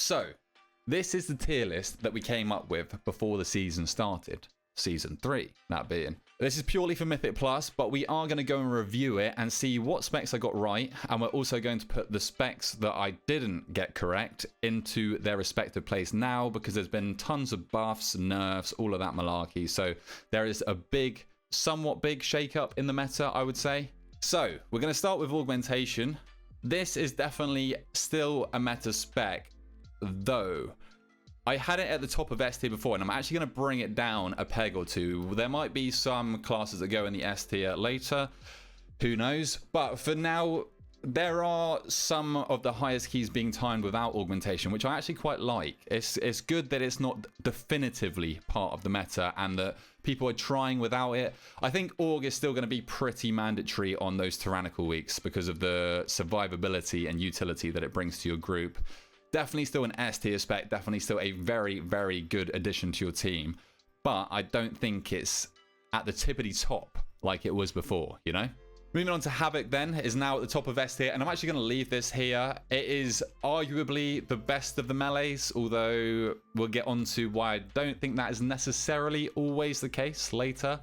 So, this is the tier list that we came up with before the season started. Season 3, that being. This is purely for Mythic Plus, but we are going to go and review it and see what specs I got right, and we're also going to put the specs that I didn't get correct into their respective place now, because there's been tons of buffs, nerfs, all of that malarkey, so there is a big, somewhat big shake-up in the meta, I would say. So, we're going to start with Augmentation. This is definitely still a meta spec, though. I had it at the top of S tier before, and I'm actually going to bring it down a peg or two. There might be some classes that go in the S tier later, who knows, but for now there are some of the highest keys being timed without augmentation, which I actually quite like. It's good that it's not definitively part of the meta and that people are trying without it. I think Aug is still going to be pretty mandatory on those tyrannical weeks because of the survivability and utility that it brings to your group. Definitely still an S tier spec, definitely still a very, very good addition to your team. But I don't think it's at the tippity top like it was before, you know? Moving on to Havoc then, is now at the top of S tier, and I'm actually going to leave this here. It is arguably the best of the melees, although we'll get on to why I don't think that is necessarily always the case later.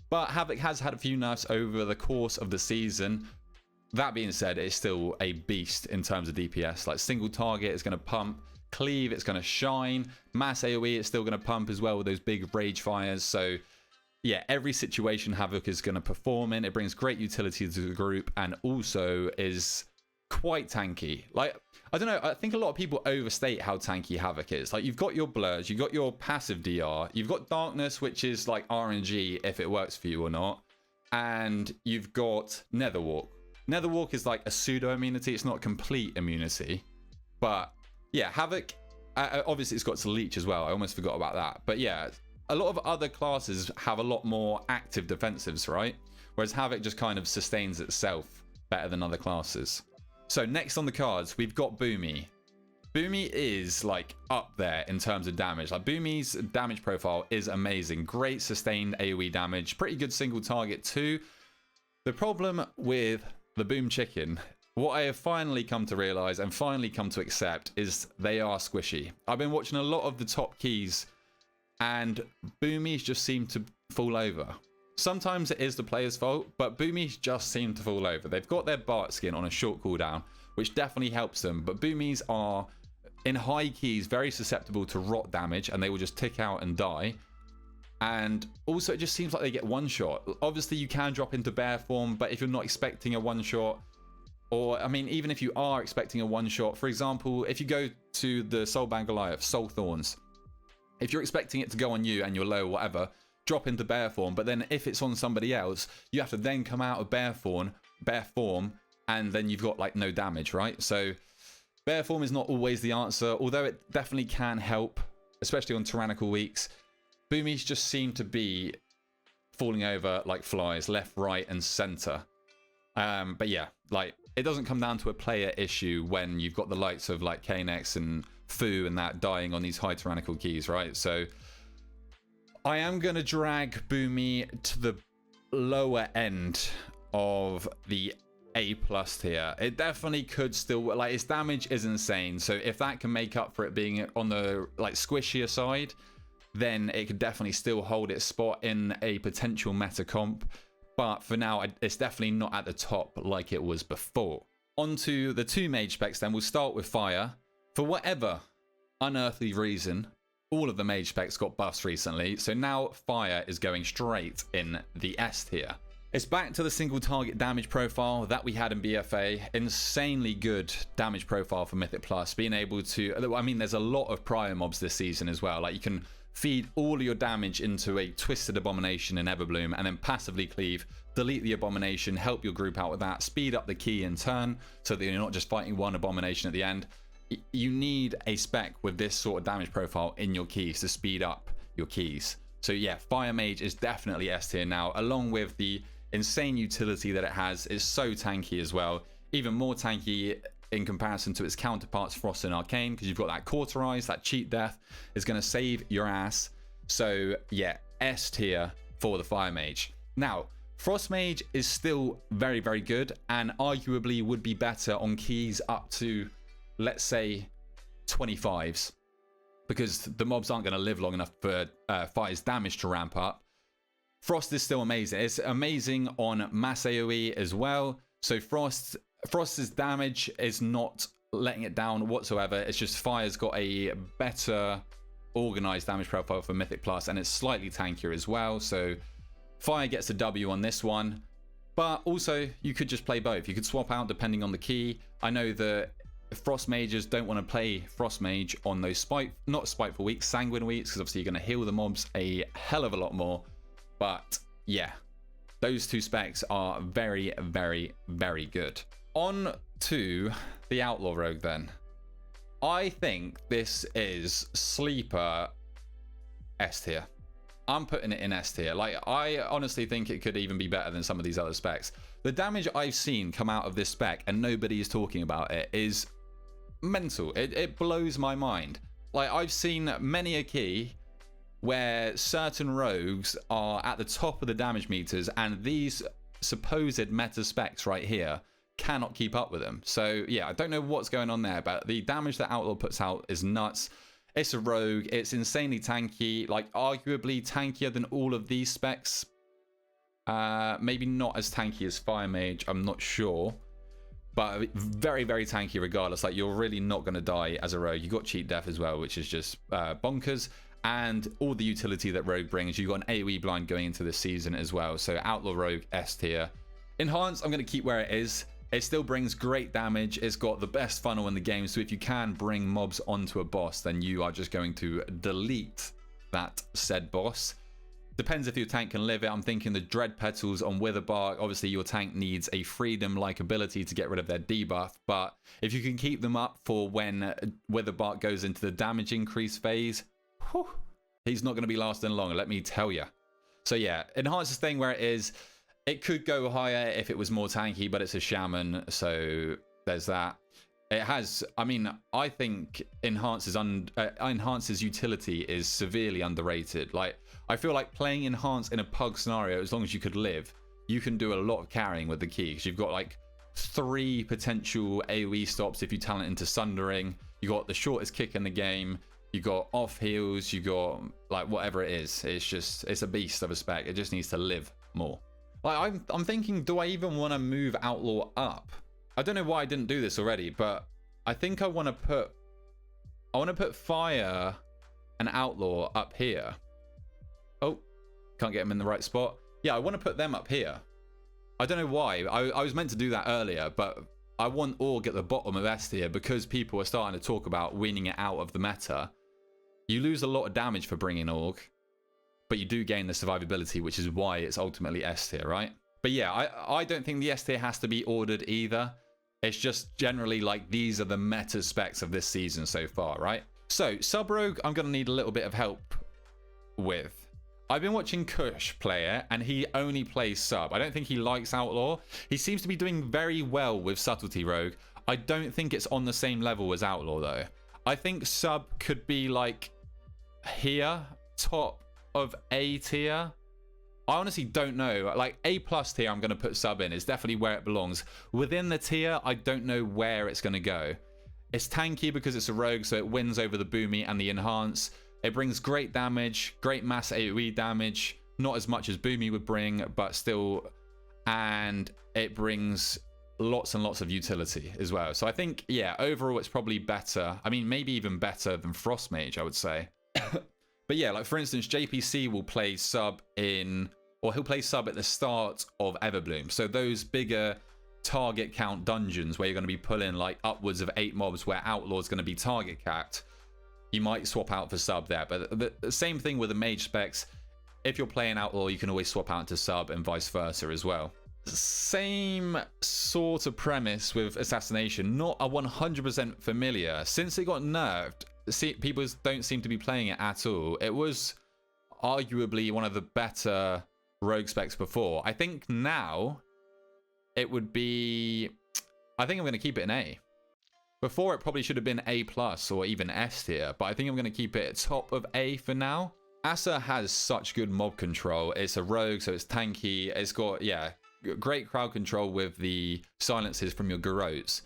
But Havoc has had a few nerfs over the course of the season. That being said, it's still a beast in terms of DPS. Like, single target is going to pump, cleave, it's going to shine, mass AoE, it's still going to pump as well with those big rage fires. So yeah, every situation Havoc is going to perform in. It brings great utility to the group and also is quite tanky. Like, I don't know, I think a lot of people overstate how tanky Havoc is. Like, you've got your blurs, you've got your passive DR, you've got darkness, which is like RNG if it works for you or not, and you've got Netherwalk. Netherwalk is like a pseudo immunity. It's not complete immunity, but yeah, Havoc, obviously it's got to leech as well. I almost forgot about that. But yeah, a lot of other classes have a lot more active defensives, right? Whereas Havoc just kind of sustains itself better than other classes. So next on the cards, we've got Boomy. Boomy is like up there in terms of damage. Like, Boomy's damage profile is amazing. Great sustained AoE damage. Pretty good single target too. The problem with the Boom Chicken, what I have finally come to realize and finally come to accept, is they are squishy. I've been watching a lot of the top keys and Boomies just seem to fall over. Sometimes it is the player's fault, but Boomies just seem to fall over. They've got their Bart skin on a short cooldown, which definitely helps them, but Boomies are, in high keys, very susceptible to rot damage and they will just tick out and die. And also, it just seems like they get one shot. Obviously, you can drop into bear form, but if you're not expecting a one shot, or I mean, even if you are expecting a one shot, for example, if you go to the Soulbound Goliath, Soul Thorns, if you're expecting it to go on you and you're low, whatever, drop into bear form. But then if it's on somebody else, you have to then come out of bear form, and then you've got like no damage, right? So bear form is not always the answer, although it definitely can help, especially on tyrannical weeks. Boomies just seem to be falling over like flies, left, right, and center. But yeah, like, it doesn't come down to a player issue when you've got the likes of like Kanex and Fu and that dying on these high tyrannical keys, right? So I am going to drag Boomy to the lower end of the A+ tier. It definitely could still, like, its damage is insane. So if that can make up for it being on the like squishier side, then it could definitely still hold its spot in a potential meta comp. But for now, it's definitely not at the top like it was before. On to the two mage specs then. We'll start with Fire. For whatever unearthly reason, all of the mage specs got buffs recently. So now Fire is going straight in the S tier. It's back to the single target damage profile that we had in BFA. Insanely good damage profile for Mythic Plus. Being able to, I mean, there's a lot of prior mobs this season as well. Like, you can feed all of your damage into a Twisted Abomination in Everbloom and then passively cleave, delete the Abomination, help your group out with that, speed up the key in turn so that you're not just fighting one Abomination at the end. You need a spec with this sort of damage profile in your keys to speed up your keys. So yeah, Fire Mage is definitely S tier now, along with the insane utility that it has. It's so tanky as well, even more tanky in comparison to its counterparts Frost and Arcane, because you've got that Cauterize, that cheat death is going to save your ass. So yeah, S tier for the Fire Mage. Now, Frost Mage is still very, very good and arguably would be better on keys up to, let's say, 25s because the mobs aren't going to live long enough for Fire's damage to ramp up. Frost is still amazing. It's amazing on mass AoE as well. So Frost's damage is not letting it down whatsoever. It's just Fire's got a better organized damage profile for Mythic Plus, and it's slightly tankier as well. So Fire gets a W on this one. But also, you could just play both. You could swap out depending on the key. I know that Frost Mages don't want to play Frost Mage on those not Spiteful weeks, Sanguine weeks, because obviously you're going to heal the mobs a hell of a lot more. But yeah, those two specs are very, very, very good. On to the Outlaw Rogue then. I think this is sleeper S tier. I'm putting it in S tier. Like, I honestly think it could even be better than some of these other specs. The damage I've seen come out of this spec, and nobody is talking about it, is mental. It blows my mind. Like, I've seen many a key where certain rogues are at the top of the damage meters, and these supposed meta specs right here cannot keep up with them. So yeah, I don't know what's going on there, but the damage that Outlaw puts out is nuts. It's a rogue. It's insanely tanky, like arguably tankier than all of these specs. Maybe not as tanky as Fire Mage, I'm not sure. But very, very tanky regardless. Like, you're really not going to die as a rogue. You got cheat death as well, which is just bonkers. And all the utility that rogue brings. You got an AoE blind going into this season as well. So Outlaw Rogue S tier. Enhanced, I'm going to keep where it is. It still brings great damage. It's got the best funnel in the game. So if you can bring mobs onto a boss, then you are just going to delete that said boss. Depends if your tank can live it. I'm thinking the Dread Petals on Witherbark. Obviously, your tank needs a Freedom-like ability to get rid of their debuff. But if you can keep them up for when Witherbark goes into the damage increase phase, whew, he's not going to be lasting long, let me tell you. So yeah, Enhance is staying where it is. It could go higher if it was more tanky, but it's a Shaman, so there's that. It has, I mean, I think Enhance's utility is severely underrated. Like, I feel like playing Enhance in a Pug scenario, as long as you could live, you can do a lot of carrying with the key, because you've got like 3 potential AoE stops if you talent into Sundering. You got the shortest kick in the game. You got off heals. You got like whatever it is. It's just, it's a beast of a spec. It just needs to live more. Like, I'm thinking, do I even want to move Outlaw up? I don't know why I didn't do this already, but I think I want to put Fire and Outlaw up here. Oh, can't get them in the right spot. Yeah, I want to put them up here. I don't know why. I was meant to do that earlier, but I want Org at the bottom of S tier because people are starting to talk about weaning it out of the meta. You lose a lot of damage for bringing Org, but you do gain the survivability, which is why it's ultimately S tier, right? But yeah, I don't think the S tier has to be ordered either. It's just generally like these are the meta specs of this season so far, right? So, Sub-Rogue, I'm going to need a little bit of help with. I've been watching Kush play it, and he only plays Sub. I don't think he likes Outlaw. He seems to be doing very well with Subtlety Rogue. I don't think it's on the same level as Outlaw, though. I think Sub could be like here, top of A tier. I honestly don't know. Like, A+ tier, I'm going to put Sub in. It's definitely where it belongs. Within the tier, I don't know where it's going to go. It's tanky because it's a rogue, so it wins over the Boomy and the Enhance. It brings great damage, great mass AoE damage. Not as much as Boomy would bring, but still. And it brings lots and lots of utility as well. So I think, yeah, overall, it's probably better. I mean, maybe even better than Frost Mage, I would say. But yeah, like for instance, JPC will play Sub in... or he'll play Sub at the start of Everbloom. So those bigger target count dungeons where you're going to be pulling like upwards of 8 mobs where Outlaw's going to be target capped, you might swap out for Sub there. But the same thing with the mage specs. If you're playing Outlaw, you can always swap out to Sub and vice versa as well. Same sort of premise with Assassination. Not a 100% familiar. Since it got nerfed, people don't seem to be playing it at all. It was arguably one of the better rogue specs before. I think now it would be... I think I'm going to keep it in A. Before, it probably should have been A+ or even S tier, but I think I'm going to keep it at top of A for now. Asa has such good mob control. It's a rogue, so it's tanky. It's got, yeah, great crowd control with the silences from your Garrotes.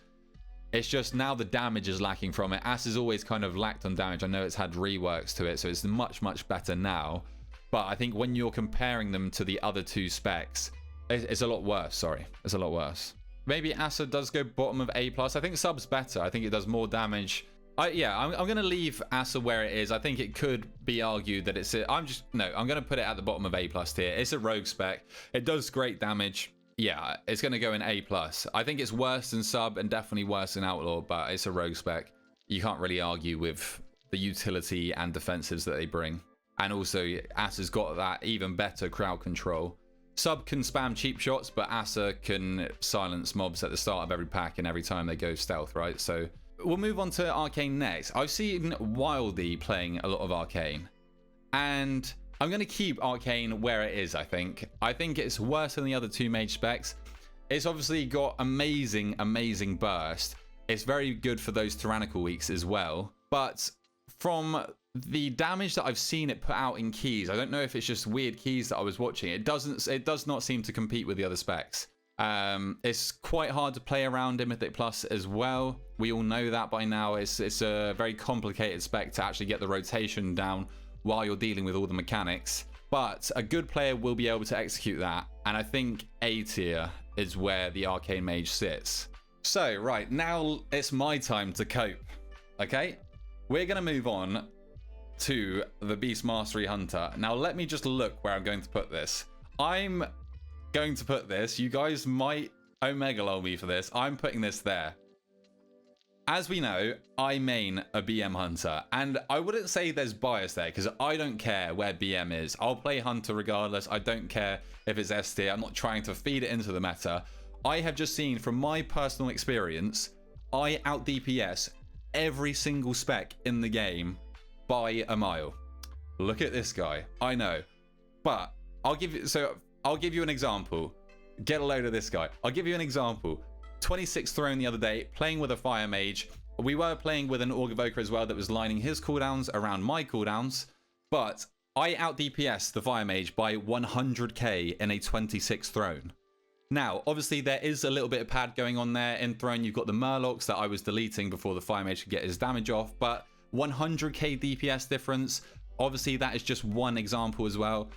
It's just now the damage is lacking from it. Ass has always kind of lacked on damage. I know it's had reworks to it, so it's much, much better now. But I think when you're comparing them to the other two specs, it's a lot worse. Sorry, it's a lot worse. Maybe Asa does go bottom of A+. I think Sub's better. I think it does more damage. I'm going to leave Asa where it is. I think it could be argued that it's I'm going to put it at the bottom of A+ tier. It's a rogue spec. It does great damage. Yeah, it's going to go in A+. I think it's worse than Sub and definitely worse than Outlaw, but it's a rogue spec. You can't really argue with the utility and defensives that they bring. And also, Asa's got that even better crowd control. Sub can spam cheap shots, but Asa can silence mobs at the start of every pack and every time they go stealth, right? So we'll move on to Arcane next. I've seen Wildy playing a lot of Arcane, and I'm going to keep Arcane where it is, I think. I think it's worse than the other two mage specs. It's obviously got amazing, amazing burst. It's very good for those tyrannical weeks as well. But from the damage that I've seen it put out in keys, I don't know if it's just weird keys that I was watching. It does not seem to compete with the other specs. It's quite hard to play around in Mythic Plus as well. We all know that by now. It's a very complicated spec to actually get the rotation down while you're dealing with all the mechanics. But a good player will be able to execute that. And I think A tier is where the Arcane Mage sits. So, right, now it's my time to cope. Okay? We're going to move on to the Beast Mastery Hunter. Now, let me just look where I'm going to put this. I'm going to put this. You guys might Omega lol me for this. I'm putting this there. As we know, I main a BM Hunter, and I wouldn't say there's bias there because I don't care where BM is. I'll play Hunter regardless. I don't care if it's S tier. I'm not trying to feed it into the meta. I have just seen from my personal experience, I out DPS every single spec in the game by a mile. Look at this guy. I know, but I'll give you an example. Get a load of this guy. I'll give you an example. 26 throne the other day, playing with a fire mage. We were playing with an Org Evoker as well that was lining his cooldowns around my cooldowns, but I out DPS the fire mage by 100k in a 26 throne. Now, obviously, there is a little bit of pad going on there. In throne, you've got the Murlocs that I was deleting before the fire mage could get his damage off, but 100k DPS difference. Obviously, that is just one example as well.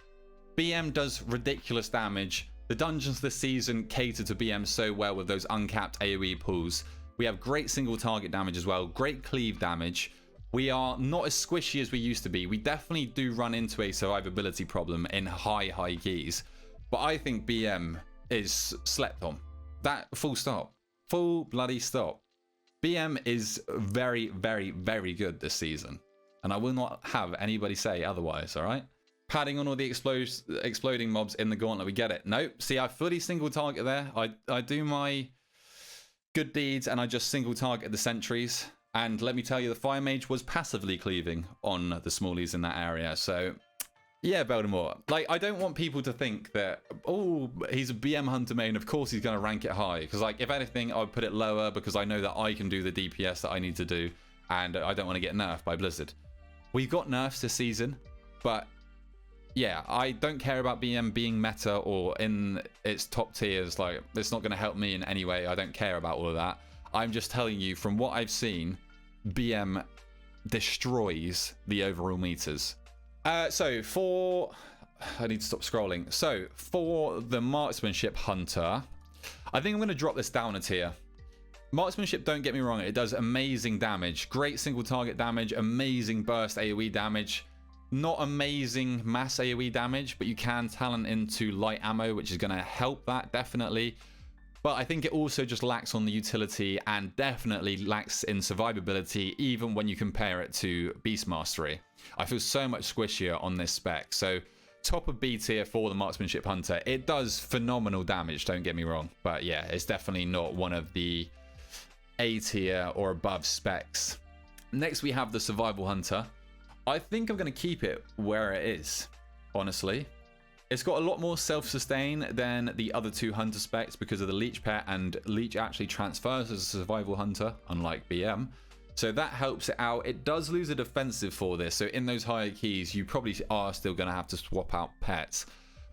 BM does ridiculous damage. The dungeons this season cater to BM so well with those uncapped AoE pools. We have great single target damage as well, great cleave damage. We are not as squishy as we used to be. We definitely do run into a survivability problem in high keys. But I think BM is slept on. That full stop. Full bloody stop. BM is very, very, very good this season. And I will not have anybody say otherwise, alright? Padding on all the exploding mobs in the gauntlet, we get it. Nope. See, I fully single target there. I do my good deeds and I just single target the sentries. And let me tell you, the Fire Mage was passively cleaving on the smallies in that area. So, yeah, Beldamore. Like, I don't want people to think that, oh, he's a BM Hunter main. Of course he's going to rank it high. Because, like, if anything, I would put it lower because I know that I can do the DPS that I need to do. And I don't want to get nerfed by Blizzard. We've got nerfs this season, but yeah, I don't care about BM being meta or in its top tiers. Like, it's not going to help me in any way. I don't care about all of that. I'm just telling you, from what I've seen, BM destroys the overall meters. So for... I need to stop scrolling. So for the Marksmanship Hunter, I think I'm going to drop this down a tier. Marksmanship, don't get me wrong, it does amazing damage. Great single target damage, amazing burst AoE damage. Not amazing mass AoE damage, but you can talent into light ammo, which is going to help that, definitely. But I think it also just lacks on the utility and definitely lacks in survivability, even when you compare it to Beast Mastery. I feel so much squishier on this spec. So top of B tier for the Marksmanship Hunter. It does phenomenal damage, don't get me wrong. But yeah, it's definitely not one of the A tier or above specs. Next, we have the Survival Hunter. I think I'm going to keep it where it is, honestly. It's got a lot more self-sustain than the other two Hunter specs because of the Leech Pet, and Leech actually transfers as a Survival Hunter, unlike BM. So that helps it out. It does lose a defensive for this, so in those higher keys, you probably are still going to have to swap out pets.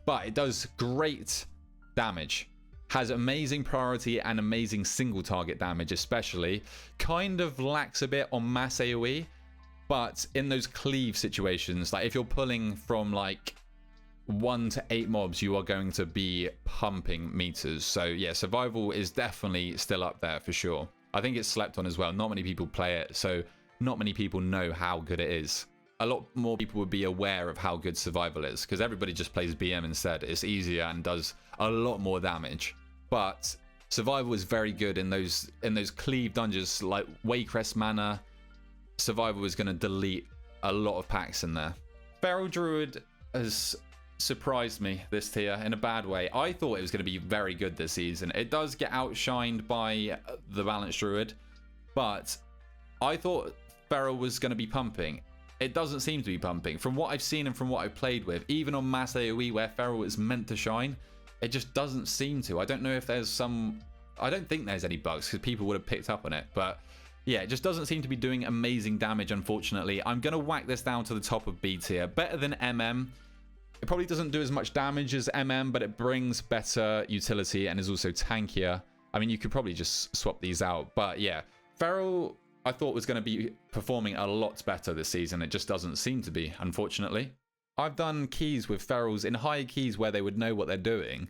But it does great damage. has amazing priority and amazing single target damage, especially. Kind of lacks a bit on mass AoE, but in those cleave situations, like if you're pulling from like 1 to 8 mobs, you are going to be pumping meters. So yeah, survival is definitely still up there for sure. I think it's slept on as well. Not many people play it, so not many people know how good it is. A lot more people would be aware of how good survival is, because everybody just plays BM instead. It's easier and does a lot more damage. But survival is very good in those cleave dungeons like Waycrest Manor. Survival is going to delete a lot of packs in there. Feral Druid has surprised me this tier in a bad way. I thought it was going to be very good this season. It does get outshined by the Balanced Druid, but I thought Feral was going to be pumping. It doesn't seem to be pumping. From what I've seen and from what I've played with, even on mass AoE where Feral is meant to shine, it just doesn't seem to. I don't know if there's some... I don't think there's any bugs because people would have picked up on it, but yeah, it just doesn't seem to be doing amazing damage, unfortunately. I'm going to whack this down to the top of B tier. Better than MM. It probably doesn't do as much damage as MM, but it brings better utility and is also tankier. I mean, you could probably just swap these out, but yeah. Feral, I thought was going to be performing a lot better this season. It just doesn't seem to be, unfortunately. I've done keys with Ferals in higher keys where they would know what they're doing,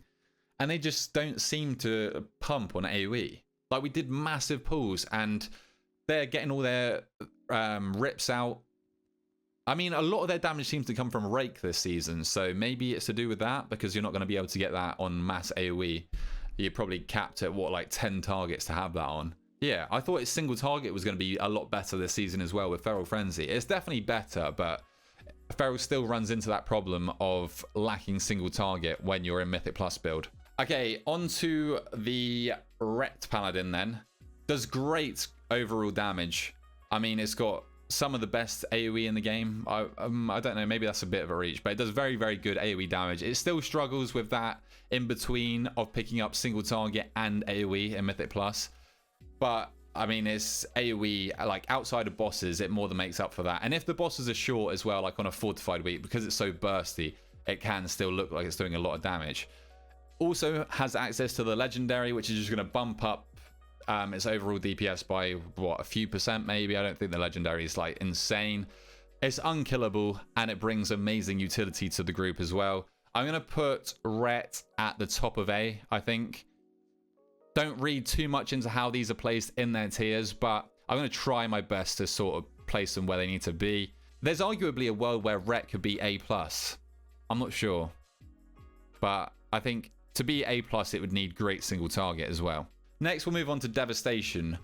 and they just don't seem to pump on AoE. Like, we did massive pulls, and they're getting all their rips out. I mean, a lot of their damage seems to come from Rake this season, so maybe it's to do with that, because you're not going to be able to get that on mass AoE. You're probably capped at, what, like 10 targets to have that on. Yeah, I thought its single target was going to be a lot better this season as well with Feral Frenzy. It's definitely better, but Feral still runs into that problem of lacking single target when you're in Mythic Plus build. Okay, on to the Wrecked Paladin then. Does great overall damage. I mean, it's got some of the best AoE in the game. I don't know, maybe that's a bit of a reach, but it does very, very good AoE damage. It still struggles with that in between of picking up single target and AoE in Mythic Plus. But I mean, it's AoE, like outside of bosses, it more than makes up for that. And if the bosses are short as well, like on a fortified week, because it's so bursty, it can still look like it's doing a lot of damage. Also has access to the legendary, which is just going to bump up its overall DPS by, what, a few percent maybe. I don't think the legendary is like insane. It's unkillable, and it brings amazing utility to the group as well. I'm going to put Ret at the top of A, I think. Don't read too much into how these are placed in their tiers, but I'm going to try my best to sort of place them where they need to be. There's arguably a world where Ret could be A+. I'm not sure. But I think to be A+, it would need great single target as well. Next, we'll move on to Devastation.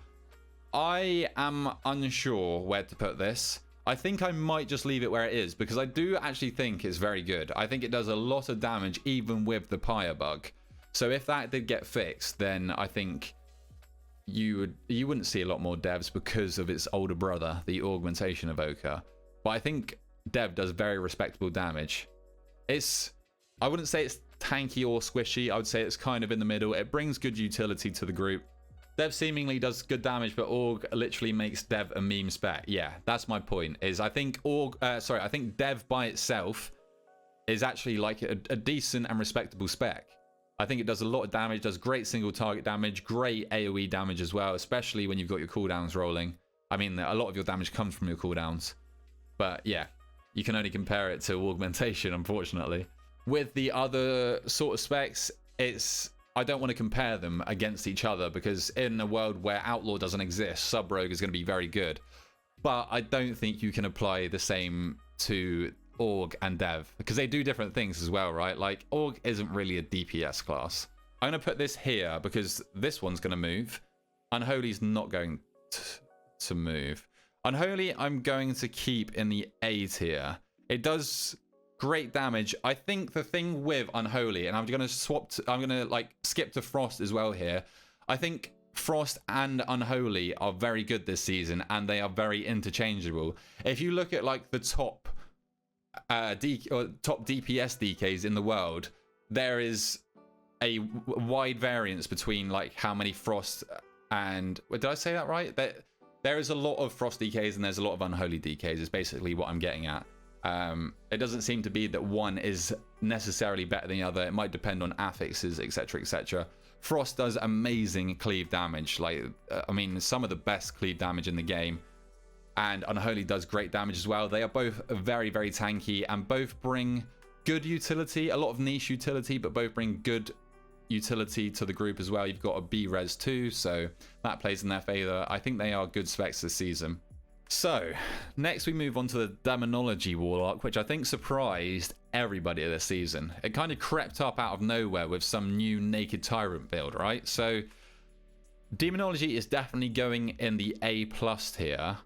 I am unsure where to put this. I think I might just leave it where it is, because I do actually think it's very good. I think it does a lot of damage even with the Pyre bug. So if that did get fixed, then I think you wouldn't see a lot more devs because of its older brother, the Augmentation Evoker. But I think Dev does very respectable damage. I wouldn't say it's tanky or squishy. I would say it's kind of in the middle. It brings good utility to the group. Dev seemingly does good damage, but Aug literally makes Dev a meme spec. Yeah, that's my point. I think I think Dev by itself is actually like a decent and respectable spec. I think it does a lot of damage, does great single target damage, great AoE damage as well, especially when you've got your cooldowns rolling. I mean, a lot of your damage comes from your cooldowns. But yeah, you can only compare it to Augmentation, unfortunately. With the other sort of specs, I don't want to compare them against each other, because in a world where Outlaw doesn't exist, Sub-Rogue is going to be very good. But I don't think you can apply the same to Aug and Dev, because they do different things as well, right? Like, Aug isn't really a DPS class. I'm going to put this here because this one's going to move. Unholy's not going to move. Unholy, I'm going to keep in the A tier. It does great damage. I think the thing with Unholy, and I'm going to like skip to Frost as well here. I think Frost and Unholy are very good this season, and they are very interchangeable. If you look at like the top DPS DKs in the world, there is a wide variance between like how many Frost and did I say that right? There is a lot of Frost DKs and there's a lot of Unholy DKs is basically what I'm getting at. It doesn't seem to be that one is necessarily better than the other. It might depend on affixes, etc, etc. Frost does amazing cleave damage. Like, I mean, some of the best cleave damage in the game. And Unholy does great damage as well. They are both very, very tanky and both bring good utility, a lot of niche utility, but both bring good utility to the group as well. You've got a B-Res too, so that plays in their favor. I think they are good specs this season. So, next we move on to the Demonology Warlock, which I think surprised everybody this season. It kind of crept up out of nowhere with some new Naked Tyrant build, right? So, Demonology is definitely going in the A+ tier.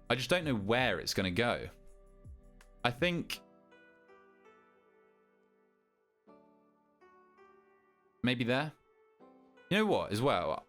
I just don't know where it's going to go. I think maybe there. You know what? As well,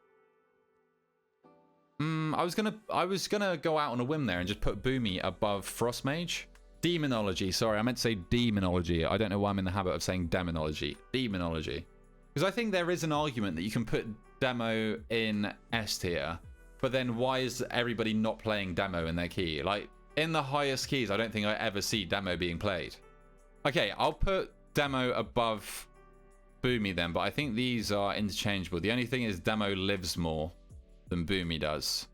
I was gonna go out on a whim there and just put Boomy above Frostmage. Demonology. Sorry, I meant to say Demonology. I don't know why I'm in the habit of saying Demonology. Demonology. Because I think there is an argument that you can put Demo in S tier. But then why is everybody not playing Demo in their key? Like, in the highest keys, I don't think I ever see Demo being played. Okay, I'll put Demo above Boomy then, but I think these are interchangeable. The only thing is Demo lives more than Boomy does.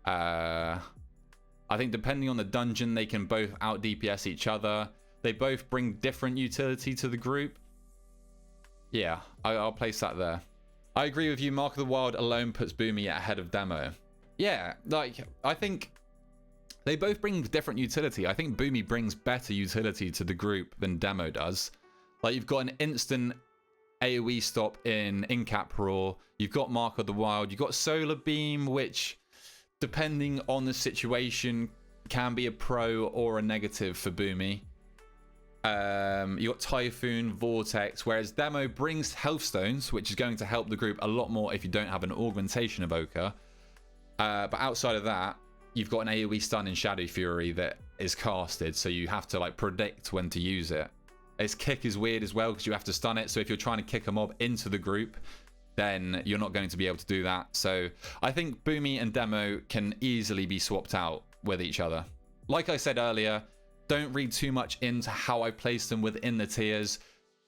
I think depending on the dungeon, they can both out DPS each other. They both bring different utility to the group. Yeah, I'll place that there. I agree with you. Mark of the Wild alone puts Boomy ahead of Demo. Yeah, like, I think they both bring different utility. I think Boomy brings better utility to the group than Demo does. Like, you've got an instant AoE stop in Incap Roar. You've got Mark of the Wild. You've got Solar Beam, which, depending on the situation, can be a pro or a negative for Boomy. You got Typhoon, Vortex, whereas Demo brings Health Stones, which is going to help the group a lot more if you don't have an Augmentation Evoker. But outside of that, you've got an AoE stun in Shadow Fury that is casted, so you have to like predict when to use it. Its kick is weird as well because you have to stun it, so if you're trying to kick a mob into the group, then you're not going to be able to do that. So I think Boomy and Demo can easily be swapped out with each other. Like I said earlier, don't read too much into how I place them within the tiers.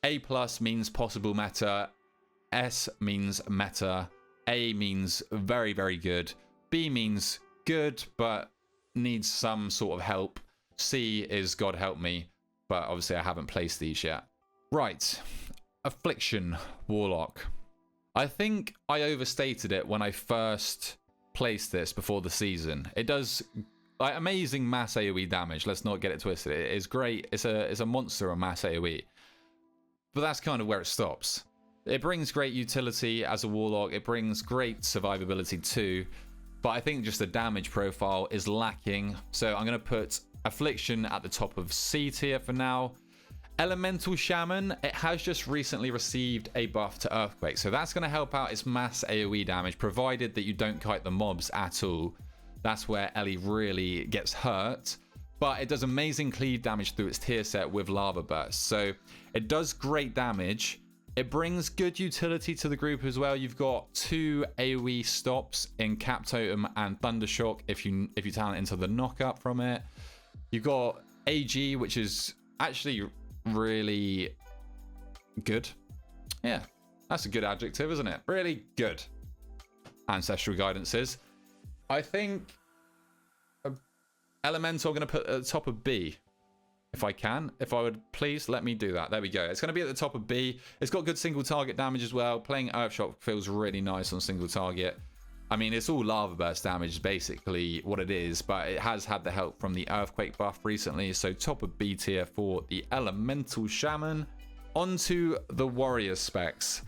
A+ means possible meta. S means meta. A means very, very good. B means good, but needs some sort of help. C is God help me, but obviously I haven't placed these yet. Right. Affliction Warlock. I think I overstated it when I first placed this before the season. It does like amazing mass AoE damage. Let's not get it twisted. It is great. It's a monster on mass AoE. But that's kind of where it stops. It brings great utility as a Warlock. It brings great survivability too. But I think just the damage profile is lacking. So I'm going to put Affliction at the top of C tier for now. Elemental Shaman, it has just recently received a buff to Earthquake. So that's going to help out its mass AoE damage, provided that you don't kite the mobs at all. That's where Ellie really gets hurt. But it does amazing cleave damage through its tier set with Lava Burst. So it does great damage. It brings good utility to the group as well. You've got 2 AoE stops in Cap Totem and Thundershock if you talent into the knockup from it. You've got AG, which is actually really good. Yeah, that's a good adjective, isn't it? Really good. Ancestral Guidances. I think Elemental I'm going to put at the top of B. If I can. If I would please let me do that. There we go. It's going to be at the top of B. It's got good single target damage as well. Playing Earthshock feels really nice on single target. I mean, it's all Lava Burst damage, basically what it is, but it has had the help from the Earthquake buff recently. So top of B tier for the Elemental Shaman. Onto the Warrior specs.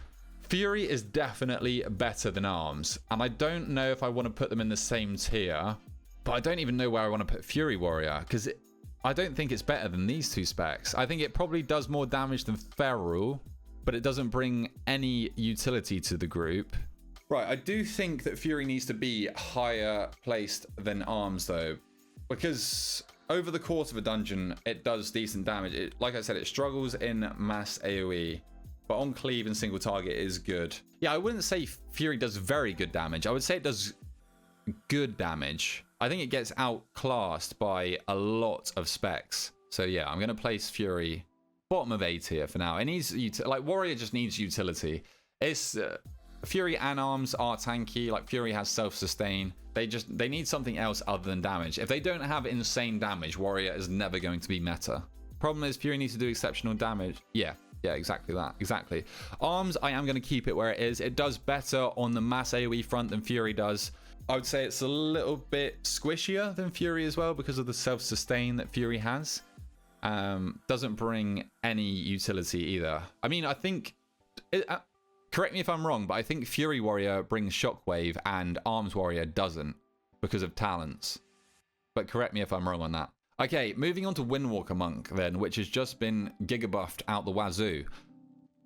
Fury is definitely better than Arms, and I don't know if I want to put them in the same tier, but I don't even know where I want to put Fury Warrior, because I don't think it's better than these two specs. I think it probably does more damage than Feral, but it doesn't bring any utility to the group. Right, I do think that Fury needs to be higher placed than Arms, though, because over the course of a dungeon, it does decent damage. Like I said, it struggles in mass AoE, but on cleave and single target is good. Yeah, I wouldn't say Fury does very good damage. I would say it does good damage. I think it gets outclassed by a lot of specs. So yeah, I'm going to place Fury bottom of A tier for now. It needs like Warrior just needs utility. It's Fury and Arms are tanky. Like Fury has self-sustain. They need something else other than damage. If they don't have insane damage, Warrior is never going to be meta. Problem is Fury needs to do exceptional damage. Yeah, exactly that. Exactly. Arms, I am going to keep it where it is. It does better on the mass AoE front than Fury does. I would say it's a little bit squishier than Fury as well because of the self-sustain that Fury has. Doesn't bring any utility either. I mean, I think... correct me if I'm wrong, but I think Fury Warrior brings Shockwave and Arms Warrior doesn't because of talents. But correct me if I'm wrong on that. Okay, moving on to Windwalker Monk then, which has just been giga-buffed out the wazoo.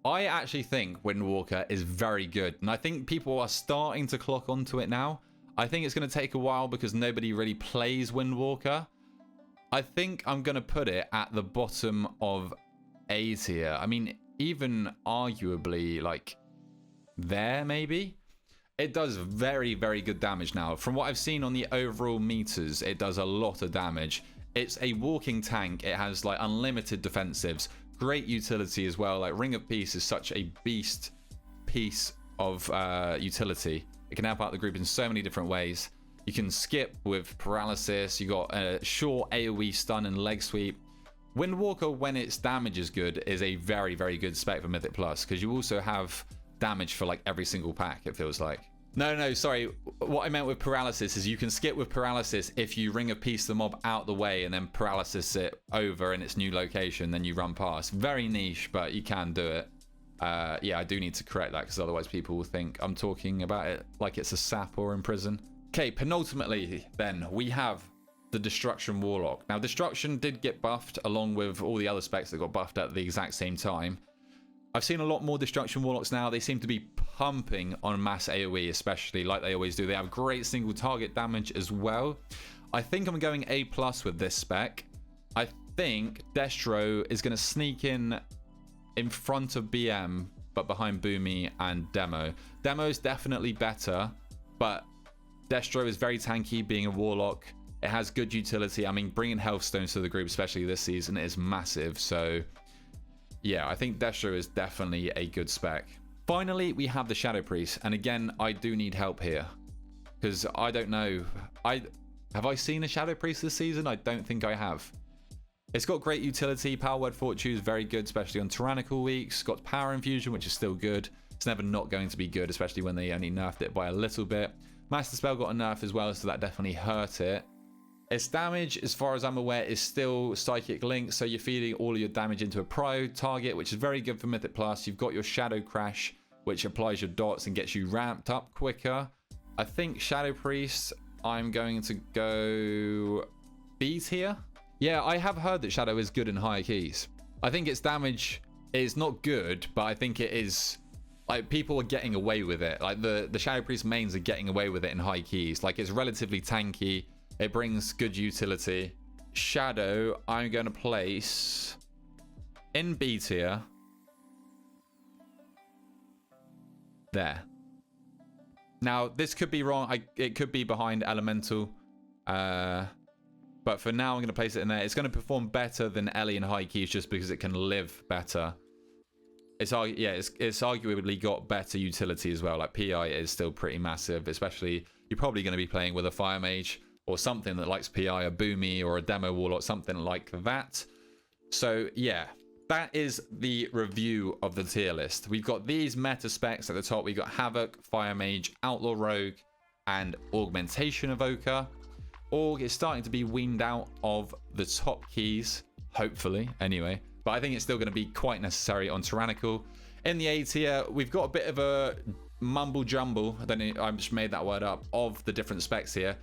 I actually think Windwalker is very good, and I think people are starting to clock onto it now. I think it's going to take a while because nobody really plays Windwalker. I think I'm going to put it at the bottom of A tier. I mean, even arguably, like, there maybe? It does very, very good damage now. From what I've seen on the overall meters, it does a lot of damage. It's a walking tank. It has, like, unlimited defensives. Great utility as well. Like, Ring of Peace is such a beast piece of utility. It can help out the group in so many different ways. You can skip with paralysis. You got a short AoE stun and leg sweep. Windwalker, when its damage is good, is a very, very good spec for Mythic Plus because you also have damage for like every single pack, it feels like. No, sorry. What I meant with paralysis is you can skip with paralysis if you Ring of Peace the mob out the way and then paralysis it over in its new location, then you run past. Very niche, but you can do it. Yeah, I do need to correct that because otherwise people will think I'm talking about it like it's a sap or in prison. Okay, penultimately then, we have the Destruction Warlock. Now, Destruction did get buffed along with all the other specs that got buffed at the exact same time. I've seen a lot more Destruction Warlocks now. They seem to be pumping on mass AoE, especially like they always do. They have great single target damage as well. I think I'm going A+ with this spec. I think Destro is going to sneak in front of BM, but behind Boomy and Demo. Demo is definitely better, but Destro is very tanky, being a Warlock. It has good utility. I mean, bringing health stones to the group, especially this season, is massive. So, yeah, I think Destro is definitely a good spec. Finally, we have the Shadow Priest. And again, I do need help here. Because I don't know. Have I seen a Shadow Priest this season? I don't think I have. It's got great utility. Power Word Fortune is very good, especially on Tyrannical weeks. Got Power Infusion, which is still good. It's never not going to be good, especially when they only nerfed it by a little bit. Master Spell got a nerf as well, so that definitely hurt it. Its damage, as far as I'm aware, is still Psychic Link, so you're feeding all of your damage into a prio target, which is very good for Mythic Plus. You've got your Shadow Crash, which applies your dots and gets you ramped up quicker. I think Shadow Priest, I'm going to go B tier. Yeah, I have heard that Shadow is good in higher keys. I think its damage is not good, but I think it is... Like, people are getting away with it. Like, the Shadow Priest mains are getting away with it in high keys. Like, it's relatively tanky. It brings good utility. Shadow, I'm going to place in B tier. There. Now, this could be wrong. It could be behind Elemental. But for now, I'm going to place it in there. It's going to perform better than Ellie in high keys just because it can live better. It's arguably got better utility as well. Like, PI is still pretty massive, especially you're probably going to be playing with a Fire Mage or something that likes PI, a Boomy or a Demo Warlock, something like that. So, yeah, that is the review of the tier list. We've got these meta specs at the top. We've got Havoc, Fire Mage, Outlaw Rogue, and Augmentation Evoker. Org is starting to be weaned out of the top keys, hopefully, anyway. But I think it's still going to be quite necessary on Tyrannical. In the A tier, we've got a bit of a mumble jumble, I don't know, I just made that word up, of the different specs here.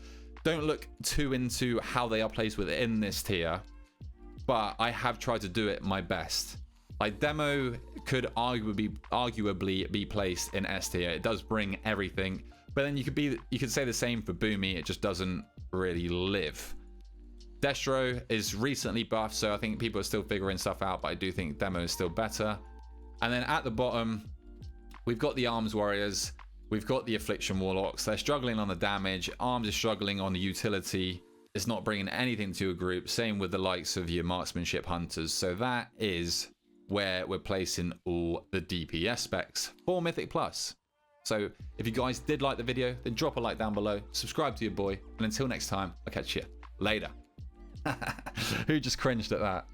Don't look too into how they are placed within this tier, but I have tried to do it my best. Like, Demo could arguably be placed in S tier. It does bring everything, but then you could say the same for Boomy. It just doesn't really live. Destro is recently buffed, so I think people are still figuring stuff out, but I do think Demo is still better. And then at the bottom, we've got the Arms Warriors. We've got the Affliction Warlocks. They're struggling on the damage. Arms is struggling on the utility. It's not bringing anything to a group. Same with the likes of your Marksmanship Hunters. So that is where we're placing all the DPS specs for Mythic Plus. So if you guys did like the video, then drop a like down below, subscribe to your boy, and until next time, I'll catch you later. Who just cringed at that?